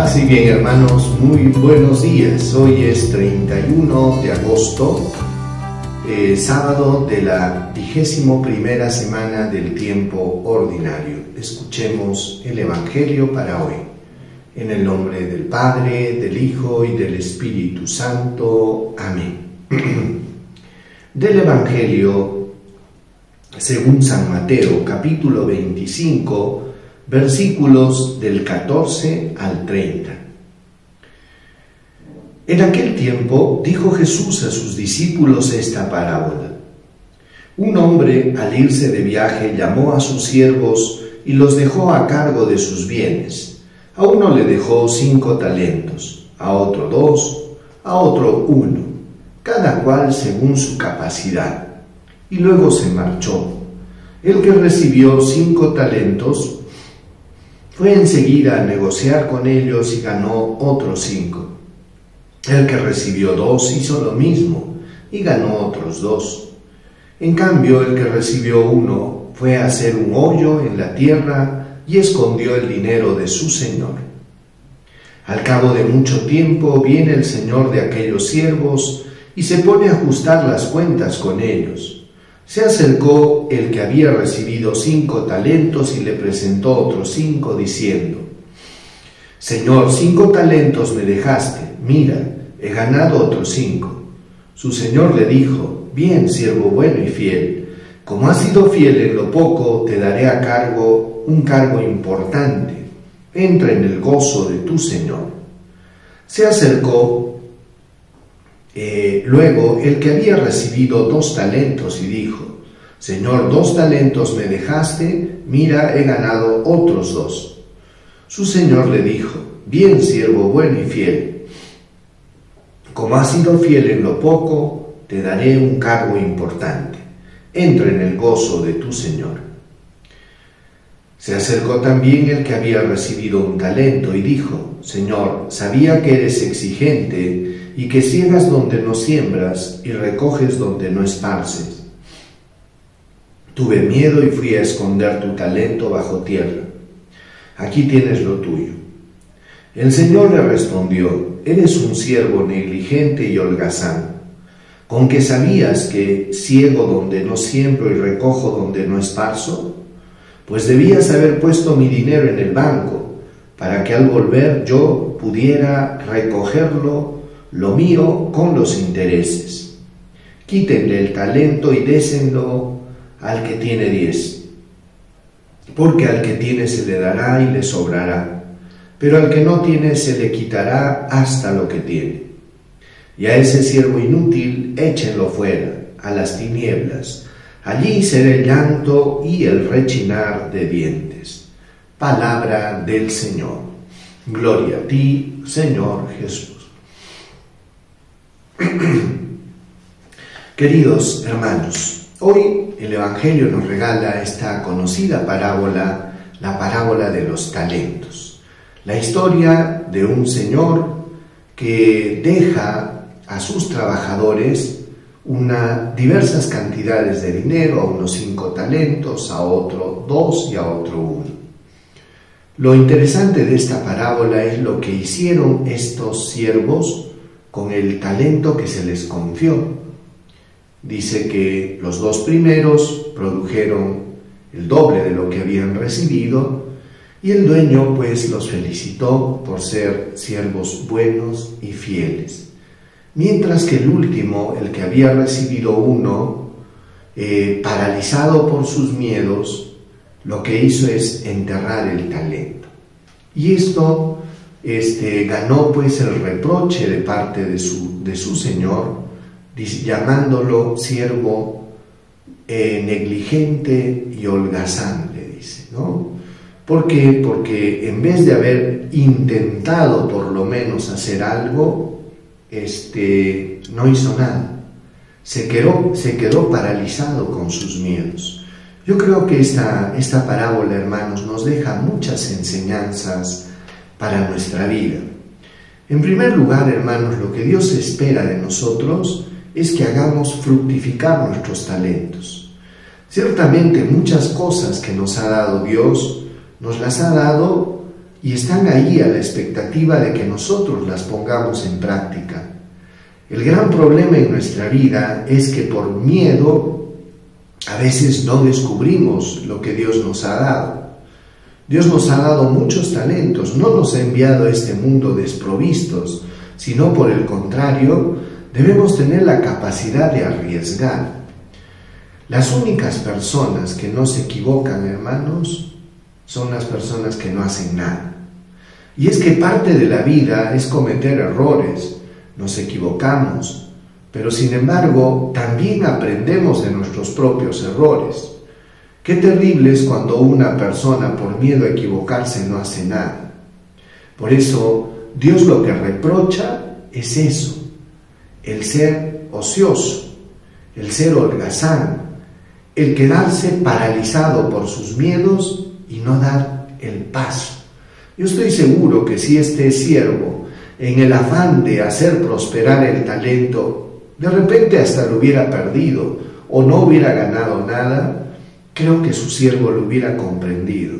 Paz y bien, hermanos, muy buenos días. Hoy es 31 de agosto, sábado de la 21ª semana del tiempo ordinario. Escuchemos el Evangelio para hoy. En el nombre del Padre, del Hijo y del Espíritu Santo. Amén. Del Evangelio según San Mateo, capítulo 25, versículos del 14 al 30. En aquel tiempo dijo Jesús a sus discípulos esta parábola. Un hombre, al irse de viaje, llamó a sus siervos y los dejó a cargo de sus bienes. A uno le dejó 5 talentos, a otro 2, a otro 1, cada cual según su capacidad, y luego se marchó. El que recibió 5 talentos fue enseguida a negociar con ellos y ganó otros 5. El que recibió 2 hizo lo mismo y ganó otros 2. En cambio, el que recibió 1 fue a hacer un hoyo en la tierra y escondió el dinero de su señor. Al cabo de mucho tiempo viene el señor de aquellos siervos y se pone a ajustar las cuentas con ellos. Se acercó el que había recibido 5 talentos y le presentó otros 5, diciendo: Señor, 5 talentos me dejaste, mira, he ganado otros 5. Su señor le dijo: Bien, siervo bueno y fiel, como has sido fiel en lo poco, te daré a cargo un cargo importante. Entra en el gozo de tu señor. Se acercó luego el que había recibido 2 talentos y dijo: Señor, 2 talentos me dejaste, mira, he ganado otros 2. Su señor le dijo: Bien, siervo bueno y fiel, como has sido fiel en lo poco, te daré un cargo importante. Entra en el gozo de tu señor. Se acercó también el que había recibido 1 talento y dijo: Señor, sabía que eres exigente y que ciegas donde no siembras y recoges donde no esparces. Tuve miedo y fui a esconder tu talento bajo tierra. Aquí tienes lo tuyo. El Señor le respondió: Eres un siervo negligente y holgazán. ¿Con que sabías que ciego donde no siembro y recojo donde no esparzo? Pues debías haber puesto mi dinero en el banco, para que al volver yo pudiera recogerlo, lo mío, con los intereses. Quítenle el talento y désenlo al que tiene 10, porque al que tiene se le dará y le sobrará, pero al que no tiene se le quitará hasta lo que tiene. Y a ese siervo inútil échenlo fuera, a las tinieblas. Allí será el llanto y el rechinar de dientes. Palabra del Señor. Gloria a ti, Señor Jesús. Queridos hermanos, hoy el Evangelio nos regala esta conocida parábola, la parábola de los talentos. La historia de un señor que deja a sus trabajadores diversas cantidades de dinero, a unos 5 talentos, a otro 2 y a otro 1. Lo interesante de esta parábola es lo que hicieron estos siervos con el talento que se les confió. Dice que los 2 primeros produjeron el doble de lo que habían recibido y el dueño pues los felicitó por ser siervos buenos y fieles. Mientras que el último, el que había recibido 1, paralizado por sus miedos, lo que hizo es enterrar el talento. Y esto ganó pues el reproche de parte de su señor, llamándolo siervo negligente y holgazán, le dice, ¿no? ¿Por qué? Porque en vez de haber intentado por lo menos hacer algo, no hizo nada. Se quedó paralizado con sus miedos. Yo creo que esta parábola, hermanos, nos deja muchas enseñanzas para nuestra vida. En primer lugar, hermanos, lo que Dios espera de nosotros es que hagamos fructificar nuestros talentos. Ciertamente muchas cosas que nos ha dado Dios, nos las ha dado y están ahí a la expectativa de que nosotros las pongamos en práctica. El gran problema en nuestra vida es que por miedo a veces no descubrimos lo que Dios nos ha dado. Dios nos ha dado muchos talentos, no nos ha enviado a este mundo desprovistos, sino por el contrario, debemos tener la capacidad de arriesgar. Las únicas personas que no se equivocan, hermanos, son las personas que no hacen nada. Y es que parte de la vida es cometer errores, nos equivocamos, pero sin embargo también aprendemos de nuestros propios errores. Qué terrible es cuando una persona por miedo a equivocarse no hace nada. Por eso Dios lo que reprocha es eso, el ser ocioso, el ser holgazán, el quedarse paralizado por sus miedos y no dar el paso. Yo estoy seguro que si este siervo, en el afán de hacer prosperar el talento, de repente hasta lo hubiera perdido o no hubiera ganado nada, creo que su siervo lo hubiera comprendido.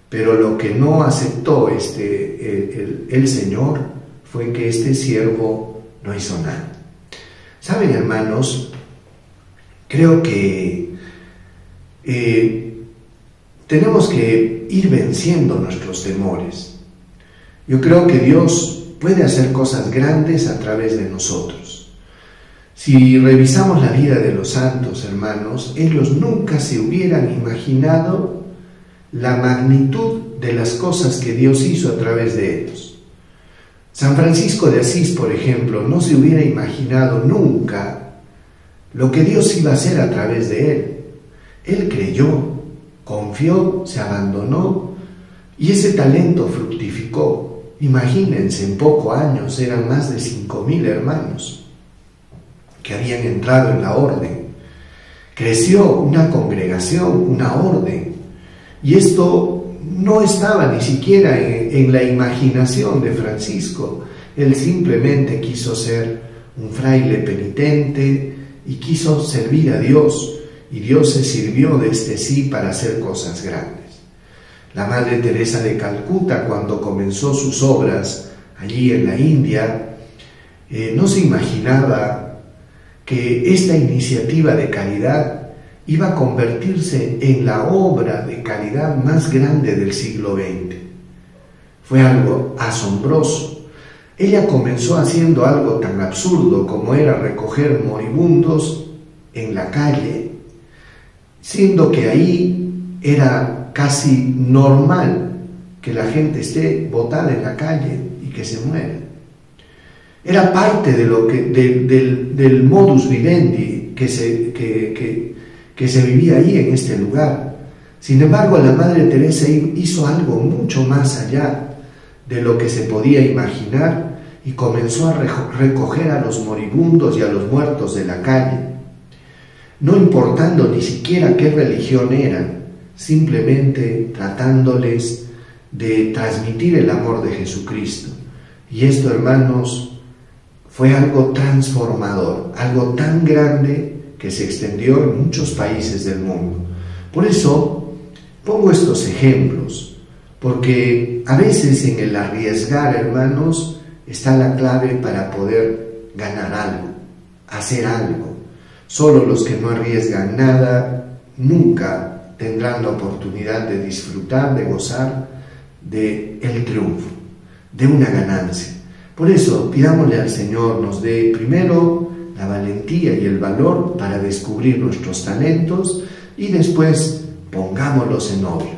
Pero lo que no aceptó el Señor fue que este siervo no hizo nada. ¿Saben, hermanos? Creo que tenemos que ir venciendo nuestros temores. Yo creo que Dios puede hacer cosas grandes a través de nosotros. Si revisamos la vida de los santos, hermanos, ellos nunca se hubieran imaginado la magnitud de las cosas que Dios hizo a través de ellos. San Francisco de Asís, por ejemplo, no se hubiera imaginado nunca lo que Dios iba a hacer a través de él. Él creyó, confió, se abandonó y ese talento fructificó. Imagínense, en pocos años eran más de 5,000 hermanos que habían entrado en la orden. Creció una congregación, una orden, y esto no estaba ni siquiera en la imaginación de Francisco. Él simplemente quiso ser un fraile penitente y quiso servir a Dios, y Dios se sirvió de este sí para hacer cosas grandes. La Madre Teresa de Calcuta, cuando comenzó sus obras allí en la India, no se imaginaba que esta iniciativa de caridad iba a convertirse en la obra de caridad más grande del siglo XX. Fue algo asombroso. Ella comenzó haciendo algo tan absurdo como era recoger moribundos en la calle, siendo que ahí era casi normal que la gente esté botada en la calle y que se muera. Era parte de lo del modus vivendi que se vivía ahí en este lugar. Sin embargo, la Madre Teresa hizo algo mucho más allá de lo que se podía imaginar y comenzó a recoger a los moribundos y a los muertos de la calle, no importando ni siquiera qué religión eran, simplemente tratándoles de transmitir el amor de Jesucristo. Y esto, hermanos, fue algo transformador, algo tan grande que se extendió en muchos países del mundo. Por eso pongo estos ejemplos, porque a veces en el arriesgar, hermanos, está la clave para poder ganar algo, hacer algo. Solo los que no arriesgan nada nunca tendrán la oportunidad de disfrutar, de gozar del triunfo, de una ganancia. Por eso, pidámosle al Señor nos dé primero la valentía y el valor para descubrir nuestros talentos y después pongámoslos en obra,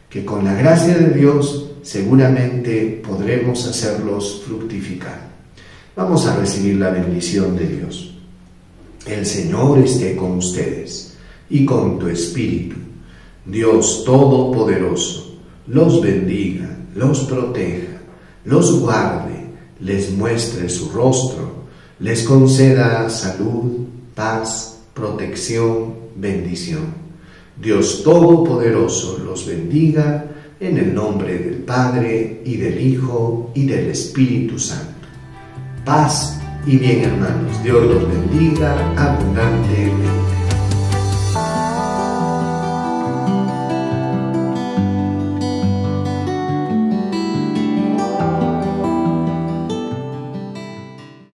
que con la gracia de Dios seguramente podremos hacerlos fructificar. Vamos a recibir la bendición de Dios. El Señor esté con ustedes y con tu espíritu. Dios Todopoderoso los bendiga, los proteja, los guarde, les muestre su rostro, les conceda salud, paz, protección, bendición. Dios Todopoderoso los bendiga en el nombre del Padre, y del Hijo, y del Espíritu Santo. Paz y bien, hermanos. Dios los bendiga abundantemente.